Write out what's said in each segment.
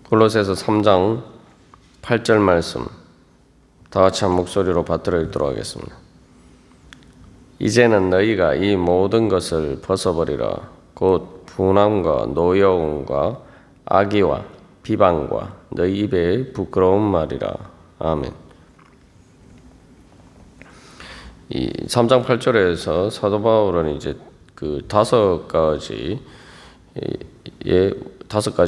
골로새서 3장 8절 말씀 다 같이 한 목소리로 받들어 읽도록 하겠습니다. 이제는 너희가 이 모든 것을 벗어버리라. 곧 분함과 노여움과 악의와 비방과 너희 입에 부끄러운 말이라. 아멘. 이 3장 8절에서 사도 바울은 이제 그 다섯 가지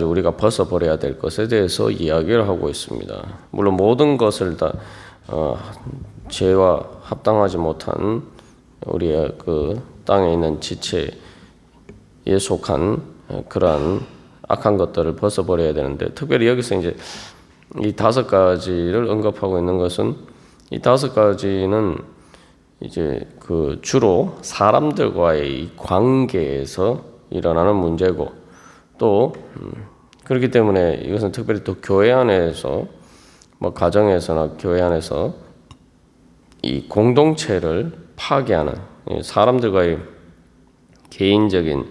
우리가 벗어버려야 될 것에 대해서 이야기를 하고 있습니다. 물론 모든 것을 다 죄와 합당하지 못한 우리의 그 땅에 있는 지체에 속한 그러한 악한 것들을 벗어버려야 되는데, 특별히 여기서 이제 이 다섯 가지를 언급하고 있는 것은, 이 다섯 가지는 이제 그 주로 사람들과의 관계에서 일어나는 문제고, 또 그렇기 때문에 이것은 특별히 또 교회 안에서 뭐 가정에서나 교회 안에서 이 공동체를 파괴하는, 사람들과의 개인적인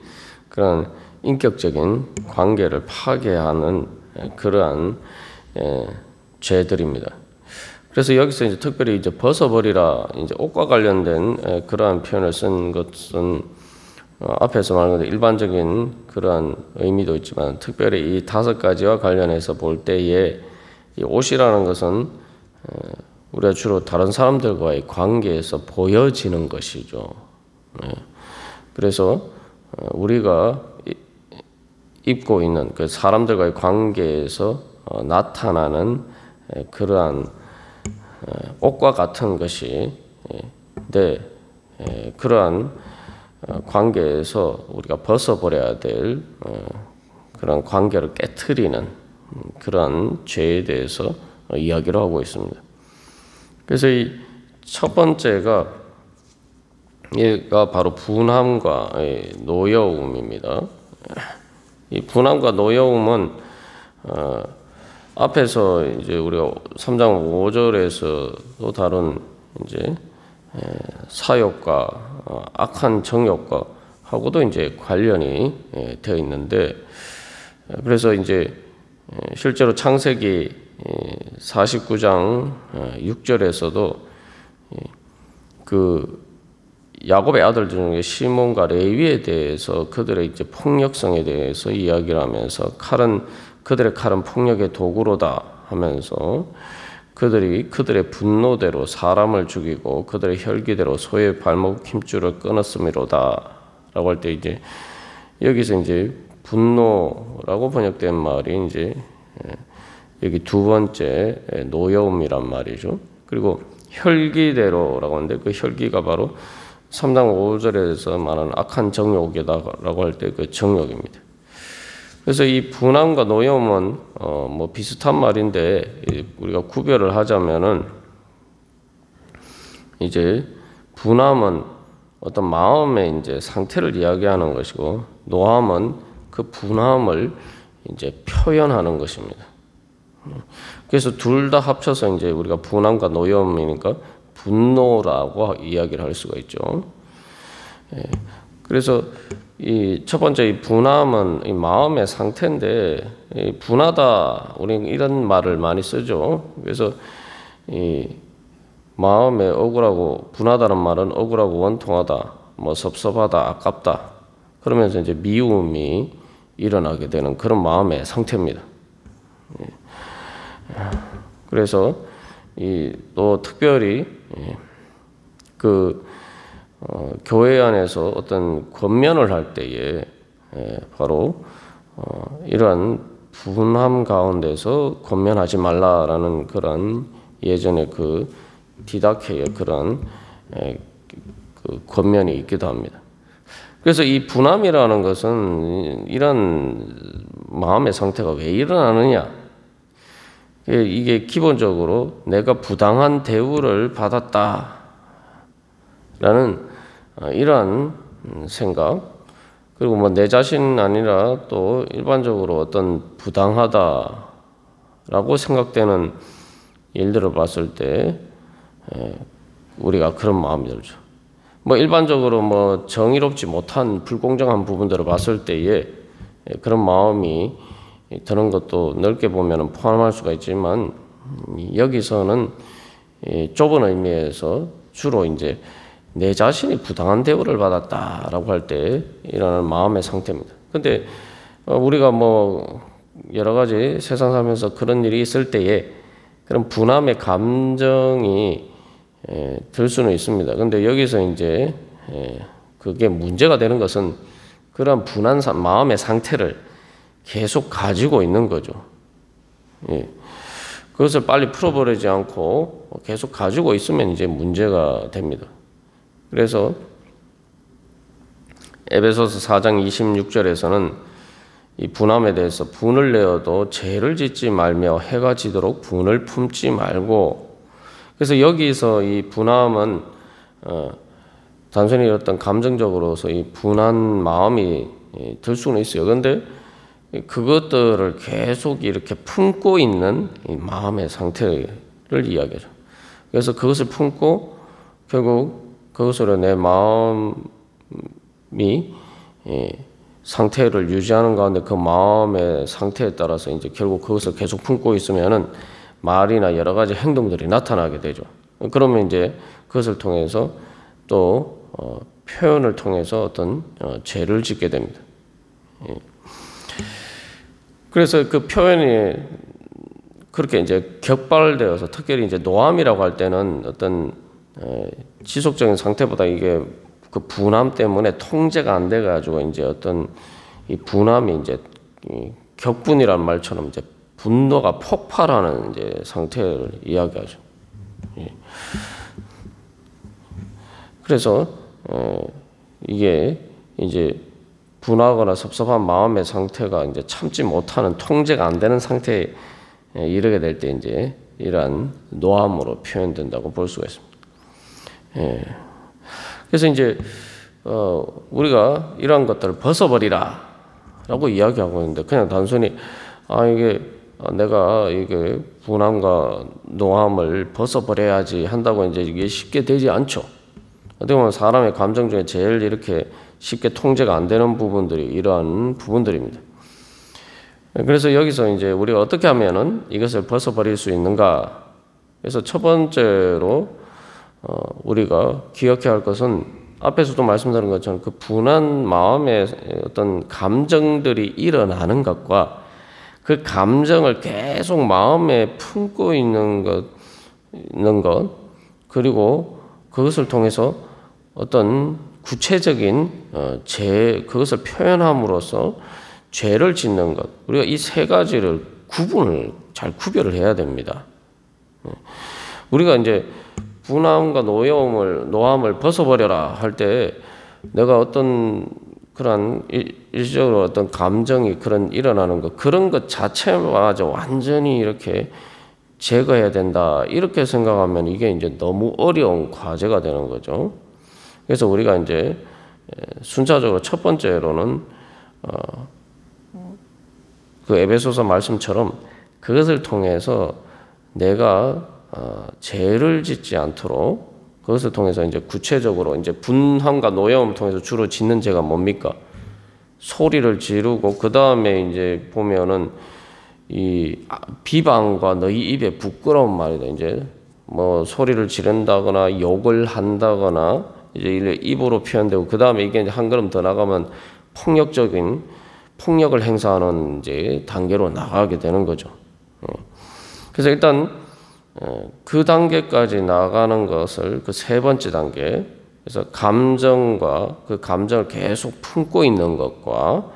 그런 인격적인 관계를 파괴하는 그러한 죄들입니다. 그래서 여기서 이제 특별히 이제 벗어버리라, 이제 옷과 관련된 그러한 표현을 쓴 것은 앞에서 말한 것처럼 일반적인 그러한 의미도 있지만, 특별히 이 다섯 가지와 관련해서 볼 때에 이 옷이라는 것은 우리가 주로 다른 사람들과의 관계에서 보여지는 것이죠. 그래서 우리가 입고 있는 그 사람들과의 관계에서 나타나는 그러한 옷과 같은 것이 그러한 관계에서 우리가 벗어버려야 될 그런 관계를 깨트리는 그런 죄에 대해서 이야기를 하고 있습니다. 그래서 이 첫 번째가 바로 분함과 노여움입니다. 이 분함과 노여움은 앞에서 이제 우리가 3장 5절에서도 다룬 이제 사욕과 악한 정욕과 하고도 이제 관련이 되어 있는데, 그래서 이제 실제로 창세기 49장 6절에서도 그 야곱의 아들 중에 시몬과 레위에 대해서 그들의 이제 폭력성에 대해서 이야기를 하면서 그들의 칼은 폭력의 도구로다 하면서 그들의 분노대로 사람을 죽이고 그들의 혈기대로 소의 발목 힘줄을 끊었음이로다 라고 할 때, 이제 여기서 이제 분노라고 번역된 말이 이제 여기 두 번째 노여움이란 말이죠. 그리고 혈기대로라고 하는데, 그 혈기가 바로 3장 5절에서 말하는 악한 정욕이다라고 할 때 그 정욕입니다. 그래서 이 분함과 노여움은 뭐 비슷한 말인데, 우리가 구별을 하자면은 이제 분함은 어떤 마음의 이제 상태를 이야기하는 것이고, 노함은 그 분함을 이제 표현하는 것입니다. 그래서 둘 다 합쳐서 이제 우리가 분함과 노여움이니까 분노라고 이야기를 할 수가 있죠. 그래서 이 첫 번째 이 분함은 이 마음의 상태인데, 이 분하다, 우리는 이런 말을 많이 쓰죠. 그래서 이 마음에 억울하고, 분하다는 말은 억울하고 원통하다, 뭐 섭섭하다, 아깝다, 그러면서 이제 미움이 일어나게 되는 그런 마음의 상태입니다. 그래서 또 특별히 교회 안에서 어떤 권면을 할 때에 바로 이러한 분함 가운데서 권면하지 말라라는 그런 예전에 그 디다케의 그런 그 권면이 있기도 합니다. 그래서 이 분함이라는 것은 이런 마음의 상태가 왜 일어나느냐? 이게 기본적으로 내가 부당한 대우를 받았다라는 이러한 생각, 그리고 뭐 내 자신 아니라 또 일반적으로 어떤 부당하다라고 생각되는 일들을 봤을 때 우리가 그런 마음이 들죠. 뭐 일반적으로 뭐 정의롭지 못한 불공정한 부분들을 봤을 때에 그런 마음이 드는 것도 넓게 보면 포함할 수가 있지만 여기서는 좁은 의미에서 주로 이제 내 자신이 부당한 대우를 받았다라고 할 때 일어나는 마음의 상태입니다. 근데 우리가 뭐 여러 가지 세상 살면서 그런 일이 있을 때에 그런 분함의 감정이 들 수는 있습니다. 근데 여기서 이제 그게 문제가 되는 것은 그런 분한 마음의 상태를 계속 가지고 있는 거죠. 그것을 빨리 풀어버리지 않고 계속 가지고 있으면 이제 문제가 됩니다. 그래서 에베소서 4장 26절에서는 이 분함에 대해서 분을 내어도 죄를 짓지 말며 해가 지도록 분을 품지 말고, 그래서 여기서 이 분함은 단순히 어떤 감정적으로서 이 분한 마음이 들 수는 있어요. 그런데 그것들을 계속 이렇게 품고 있는 이 마음의 상태를 이야기하죠. 그래서 그것을 품고 결국 그것으로 내 마음이 상태를 유지하는 가운데 그 마음의 상태에 따라서 이제 결국 그것을 계속 품고 있으면은 말이나 여러 가지 행동들이 나타나게 되죠. 그러면 이제 그것을 통해서 또 표현을 통해서 어떤 죄를 짓게 됩니다. 그래서 그 표현이 그렇게 이제 격발되어서 특별히 이제 노함이라고 할 때는 어떤 지속적인 상태보다 이게 그 분함 때문에 통제가 안 돼 가지고 이제 어떤 이 분함이 이제 격분이라는 말처럼 이제 분노가 폭발하는 이제 상태를 이야기하죠. 그래서 이게 이제 분하거나 섭섭한 마음의 상태가 이제 참지 못하는 통제가 안 되는 상태에 이르게 될 때 이제 이러한 노함으로 표현된다고 볼 수가 있습니다. 그래서 이제 우리가 이러한 것들을 벗어버리라라고 이야기하고 있는데 그냥 단순히 이게 내가 이게 분함과 노함을 벗어버려야지 한다고 이제 이게 쉽게 되지 않죠. 어떻게 보면 사람의 감정 중에 제일 이렇게 쉽게 통제가 안 되는 부분들이 이러한 부분들입니다. 그래서 여기서 이제 우리가 어떻게 하면은 이것을 벗어버릴 수 있는가? 그래서 첫 번째로 우리가 기억해야 할 것은 앞에서도 말씀드린 것처럼 그 분한 마음의 어떤 감정들이 일어나는 것과 그 감정을 계속 마음에 품고 있는 것 그리고 그것을 통해서 어떤 구체적인 그것을 표현함으로써 죄를 짓는 것, 우리가 이 세 가지를 잘 구별을 해야 됩니다. 우리가 이제 분함과 노함을 벗어버려라 할 때 내가 어떤 그런 일시적으로 어떤 감정이 그런 일어나는 것, 그런 것 자체마저 완전히 이렇게 제거해야 된다 이렇게 생각하면 이게 이제 너무 어려운 과제가 되는 거죠. 그래서 우리가 이제 순차적으로 첫 번째로는 그 에베소서 말씀처럼 그것을 통해서 내가 죄를 짓지 않도록 그것을 통해서 이제 구체적으로 이제 분함과 노여움을 통해서 주로 짓는 죄가 뭡니까? 소리를 지르고 그 다음에 이제 보면은 이 비방과 너희 입에 부끄러운 말이다. 이제 뭐 소리를 지른다거나 욕을 한다거나 이제 입으로 표현되고 그 다음에 이게 이제 한 걸음 더 나가면 폭력을 행사하는 이제 단계로 나가게 되는 거죠. 그래서 일단 그 단계까지 나가는 것을 그 세 번째 단계, 그래서 감정과 그 감정을 계속 품고 있는 것과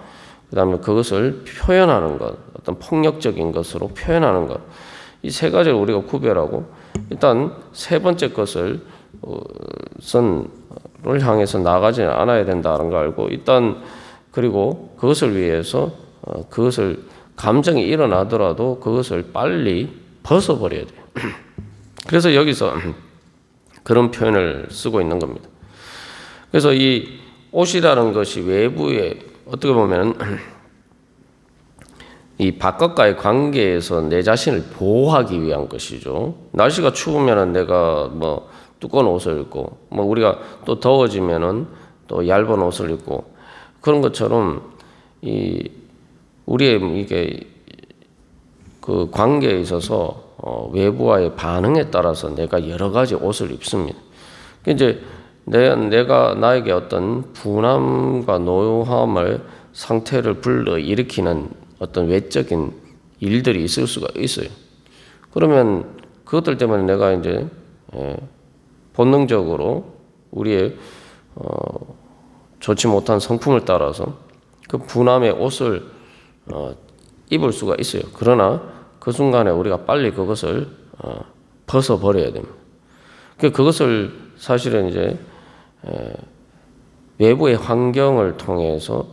그 다음에 그것을 표현하는 것, 어떤 폭력적인 것으로 표현하는 것, 이 세 가지를 우리가 구별하고 일단 세 번째 것을 향해서 나가지 않아야 된다는 걸 알고 일단 그리고 그것을 위해서 그것을 감정이 일어나더라도 그것을 빨리 벗어버려야 돼요. 그래서 여기서 그런 표현을 쓰고 있는 겁니다. 그래서 이 옷이라는 것이 외부에 어떻게 보면 이 바깥과의 관계에서 내 자신을 보호하기 위한 것이죠. 날씨가 추우면은 내가 뭐 두꺼운 옷을 입고, 뭐 우리가 또 더워지면은 또 얇은 옷을 입고 그런 것처럼 이 우리의 이게 그 관계에 있어서 외부와의 반응에 따라서 내가 여러 가지 옷을 입습니다. 이제 내가 나에게 어떤 분함과 노함을 상태를 불러 일으키는 어떤 외적인 일들이 있을 수가 있어요. 그러면 그것들 때문에 내가 이제 본능적으로 우리의 좋지 못한 성품을 따라서 그 분함의 옷을 입을 수가 있어요. 그러나 그 순간에 우리가 빨리 그것을 벗어버려야 됩니다. 그것을 사실은 이제 외부의 환경을 통해서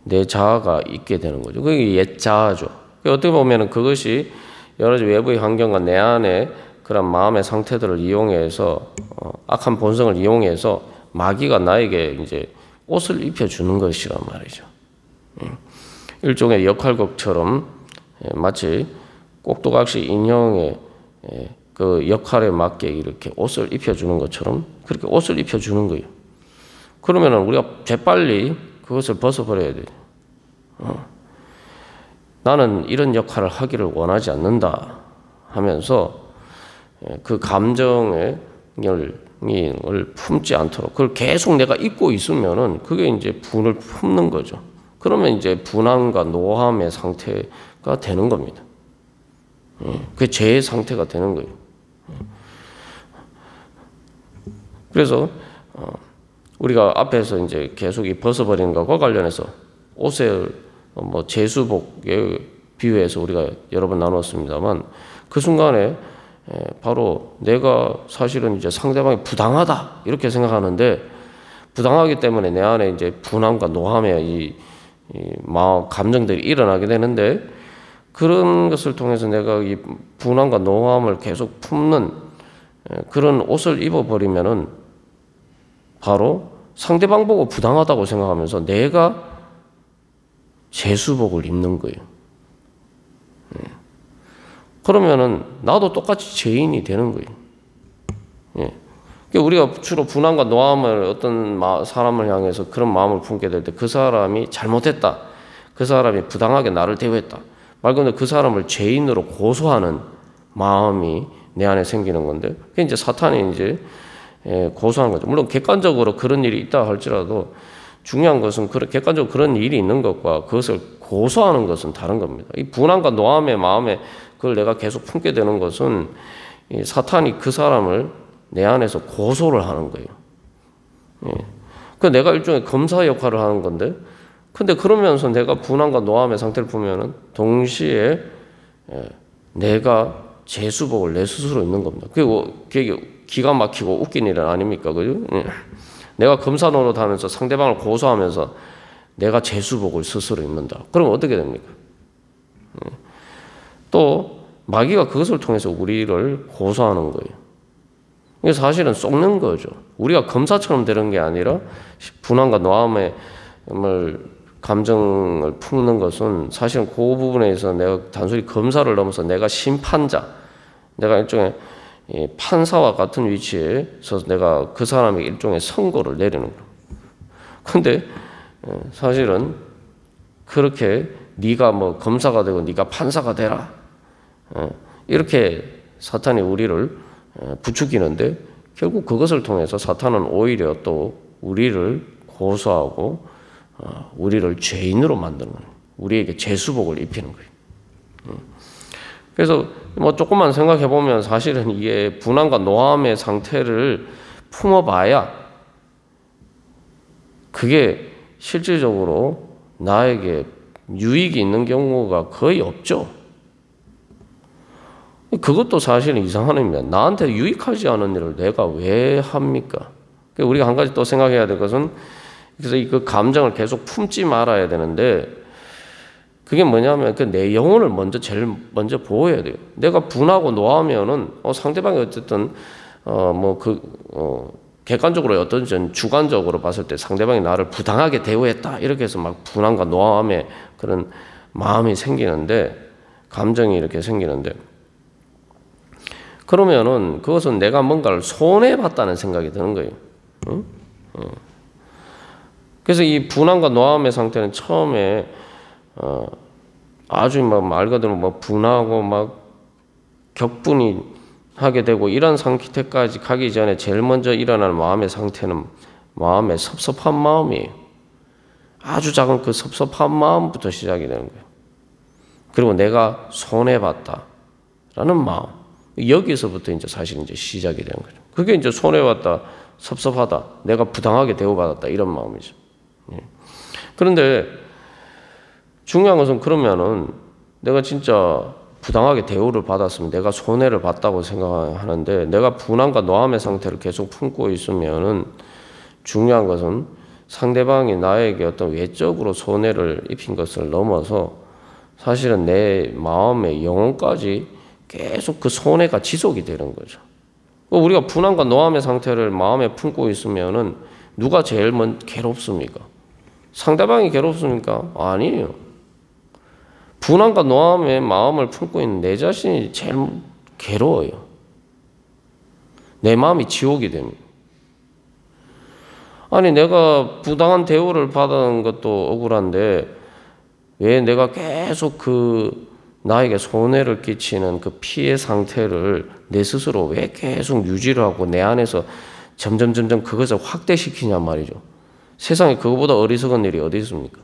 내 자아가 있게 되는 거죠. 그게 옛 자아죠. 어떻게 보면 그것이 여러 가지 외부의 환경과 내 안에 그런 마음의 상태들을 이용해서 악한 본성을 이용해서 마귀가 나에게 이제 옷을 입혀주는 것이란 말이죠. 일종의 역할극처럼 마치 꼭두각시 인형의 그 역할에 맞게 이렇게 옷을 입혀주는 것처럼 그렇게 옷을 입혀주는 거예요. 그러면 우리가 재빨리 그것을 벗어버려야 돼요. 나는 이런 역할을 하기를 원하지 않는다 하면서 그 감정을 품지 않도록 그걸 계속 내가 잊고 있으면은 그게 이제 분을 품는 거죠. 그러면 이제 분함과 노함의 상태가 되는 겁니다. 그게 죄의 상태가 되는 거예요. 그래서 우리가 앞에서 이제 계속 이 벗어버리는 것과 관련해서 옷을 제수복에 비유해서 우리가 여러 번 나눴습니다만 그 순간에 바로 내가 사실은 이제 상대방이 부당하다 이렇게 생각하는데 부당하기 때문에 내 안에 이제 분함과 노함의 이 마음 감정들이 일어나게 되는데 그런 것을 통해서 내가 이 분함과 노함을 계속 품는 그런 옷을 입어버리면은 바로 상대방 보고 부당하다고 생각하면서 내가 제수복을 입는 거예요. 그러면은 나도 똑같이 죄인이 되는 거예요. 우리가 주로 분함과 노함을 어떤 사람을 향해서 그런 마음을 품게 될 때 그 사람이 잘못했다. 그 사람이 부당하게 나를 대우했다. 말 그대로 그 사람을 죄인으로 고소하는 마음이 내 안에 생기는 건데 그게 이제 사탄이 이제 고소하는 거죠. 물론 객관적으로 그런 일이 있다 할지라도 중요한 것은 객관적으로 그런 일이 있는 것과 그것을 고소하는 것은 다른 겁니다. 이 분함과 노함의 마음에 그걸 내가 계속 품게 되는 것은 이 사탄이 그 사람을 내 안에서 고소를 하는 거예요. 그 내가 일종의 검사 역할을 하는 건데, 근데 그러면서 내가 분함과 노함의 상태를 보면은 동시에 내가 제수복을 내 스스로 입는 겁니다. 그게 기가 막히고 웃긴 일은 아닙니까? 그죠? 내가 검사 노릇하면서 상대방을 고소하면서 내가 제수복을 스스로 입는다. 그럼 어떻게 됩니까? 또 마귀가 그것을 통해서 우리를 고소하는 거예요. 이게 사실은 속는 거죠. 우리가 검사처럼 되는 게 아니라 분함과 노함의 감정을 품는 것은 사실은 그 부분에서 내가 단순히 검사를 넘어서 내가 심판자, 내가 일종의 판사와 같은 위치에 서서 내가 그 사람에게 일종의 선고를 내리는 거예요. 근데 사실은 그렇게 네가 검사가 되고 네가 판사가 되라 이렇게 사탄이 우리를 부추기는데 결국 그것을 통해서 사탄은 오히려 또 우리를 고소하고 우리를 죄인으로 만드는 거예요. 우리에게 제수복을 입히는 거예요. 그래서 조금만 생각해 보면 사실은 이게 분함과 노함의 상태를 품어봐야 그게 실질적으로 나에게 유익이 있는 경우가 거의 없죠. 그것도 사실은 이상한 의미입니다. 나한테 유익하지 않은 일을 내가 왜 합니까? 우리가 한 가지 또 생각해야 될 것은 그래서 그 감정을 계속 품지 말아야 되는데 그게 뭐냐면 내 영혼을 제일 먼저 보호해야 돼요. 내가 분하고 노하면은 상대방이 어쨌든 객관적으로 어떤 주관적으로 봤을 때 상대방이 나를 부당하게 대우했다 이렇게 해서 막 분함과 노함의 그런 마음이 생기는데 감정이 이렇게 생기는데 그러면은 그것은 내가 뭔가를 손해봤다는 생각이 드는 거예요. 그래서 이 분함과 노함의 상태는 처음에 아주 말 그대로 분하고 격분이 하게 되고 이런 상태까지 가기 전에 제일 먼저 일어나는 마음의 상태는 마음의 섭섭한 마음이에요. 아주 작은 그 섭섭한 마음부터 시작이 되는 거예요. 그리고 내가 손해봤다라는 마음. 여기서부터 이제 사실 이제 시작이 되는 거죠. 그게 이제 손해봤다, 섭섭하다, 내가 부당하게 대우받았다 이런 마음이죠. 그런데 중요한 것은 그러면은 내가 진짜 부당하게 대우를 받았으면 내가 손해를 봤다고 생각하는데 내가 분함과 노함의 상태를 계속 품고 있으면은 중요한 것은 상대방이 나에게 어떤 외적으로 손해를 입힌 것을 넘어서 사실은 내 마음의 영혼까지 계속 그 손해가 지속이 되는 거죠. 우리가 분함과 노함의 상태를 마음에 품고 있으면은 누가 제일 괴롭습니까? 상대방이 괴롭습니까? 아니에요. 분함과 노함의 마음을 품고 있는 내 자신이 제일 괴로워요. 내 마음이 지옥이 됩니다. 아니 내가 부당한 대우를 받은 것도 억울한데 왜 내가 계속 나에게 손해를 끼치는 그 피해 상태를 내 스스로 왜 계속 유지를 하고 내 안에서 점점 그것을 확대시키냔 말이죠. 세상에 그거보다 어리석은 일이 어디 있습니까?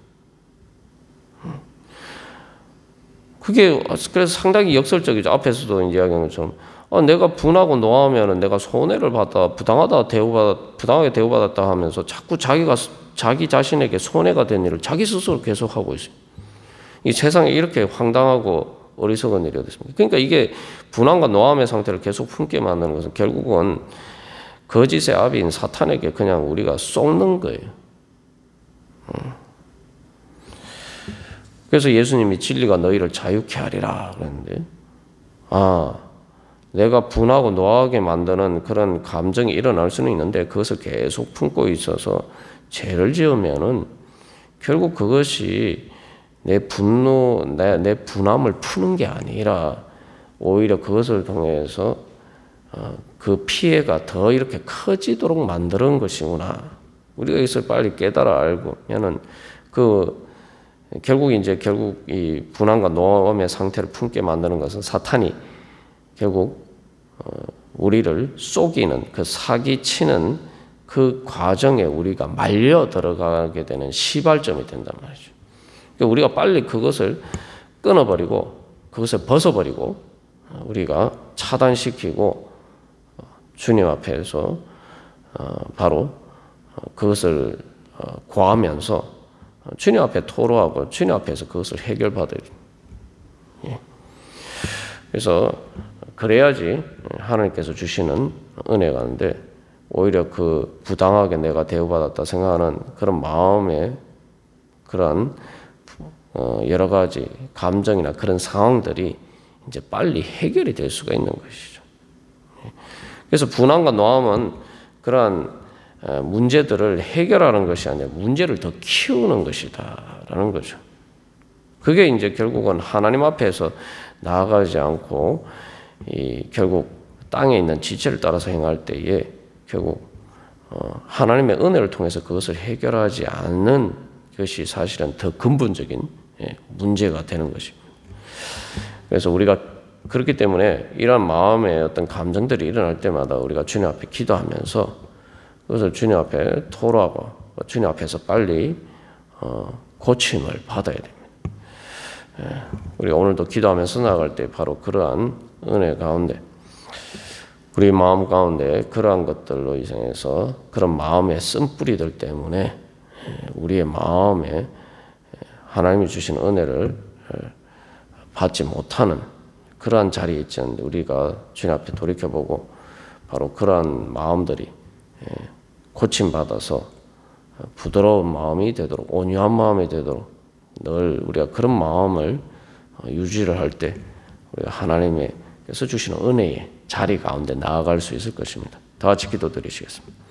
그게 그래서 상당히 역설적이죠. 앞에서도 이야기한 것처럼 내가 분하고 노하면 내가 손해를 받다, 부당하게 대우받았다 하면서 자꾸 자기 자신에게 손해가 된 일을 자기 스스로 계속하고 있어요. 이 세상에 이렇게 황당하고 어리석은 일이 어디 있습니까? 그러니까 이게 분함과 노함의 상태를 계속 품게 만드는 것은 결국은 거짓의 아비인 사탄에게 그냥 우리가 속는 거예요. 그래서 예수님이 진리가 너희를 자유케 하리라 그랬는데 내가 분하고 노하게 만드는 그런 감정이 일어날 수는 있는데 그것을 계속 품고 있어서 죄를 지으면은 결국 그것이 내 분노, 내 분함을 푸는 게 아니라 오히려 그것을 통해서 그 피해가 더 이렇게 커지도록 만드는 것이구나. 우리가 이것을 빨리 깨달아 알고면은 결국 이 분함과 노함의 상태를 품게 만드는 것은 사탄이 결국 우리를 속이는 그 사기치는 그 과정에 우리가 말려 들어가게 되는 시발점이 된단 말이죠. 그러니까 우리가 빨리 그것을 끊어버리고 그것을 벗어버리고 우리가 차단시키고 주님 앞에서 바로 그것을 구하면서 주님 앞에 토로하고 주님 앞에서 그것을 해결받아야 돼요. 그래서 그래야지 하나님께서 주시는 은혜가 있는데 오히려 그 부당하게 내가 대우받았다 생각하는 그런 마음에 그런 여러 가지 감정이나 그런 상황들이 이제 빨리 해결이 될 수가 있는 것이죠. 그래서 분함과 노함은 그러한 문제들을 해결하는 것이 아니라 문제를 더 키우는 것이다라는 거죠. 그게 이제 결국은 하나님 앞에서 나아가지 않고 결국 땅에 있는 지체를 따라서 행할 때에 결국 하나님의 은혜를 통해서 그것을 해결하지 않는 것이 사실은 더 근본적인 문제가 되는 것입니다. 그래서 우리가 그렇기 때문에 이러한 마음의 어떤 감정들이 일어날 때마다 우리가 주님 앞에 기도하면서 그것을 주님 앞에 토로하고 주님 앞에서 빨리 고침을 받아야 됩니다. 우리가 오늘도 기도하면서 나아갈 때 바로 그러한 은혜 가운데 우리 마음 가운데 그러한 것들로 인해서 그런 마음의 쓴뿌리들 때문에 우리의 마음에 하나님이 주신 은혜를 받지 못하는 그러한 자리에 있지 않는데 우리가 주님 앞에 돌이켜보고 바로 그러한 마음들이 고침받아서 부드러운 마음이 되도록 온유한 마음이 되도록 늘 우리가 그런 마음을 유지를 할 때 우리가 하나님께서 주시는 은혜의 자리 가운데 나아갈 수 있을 것입니다. 다 같이 기도드리시겠습니다.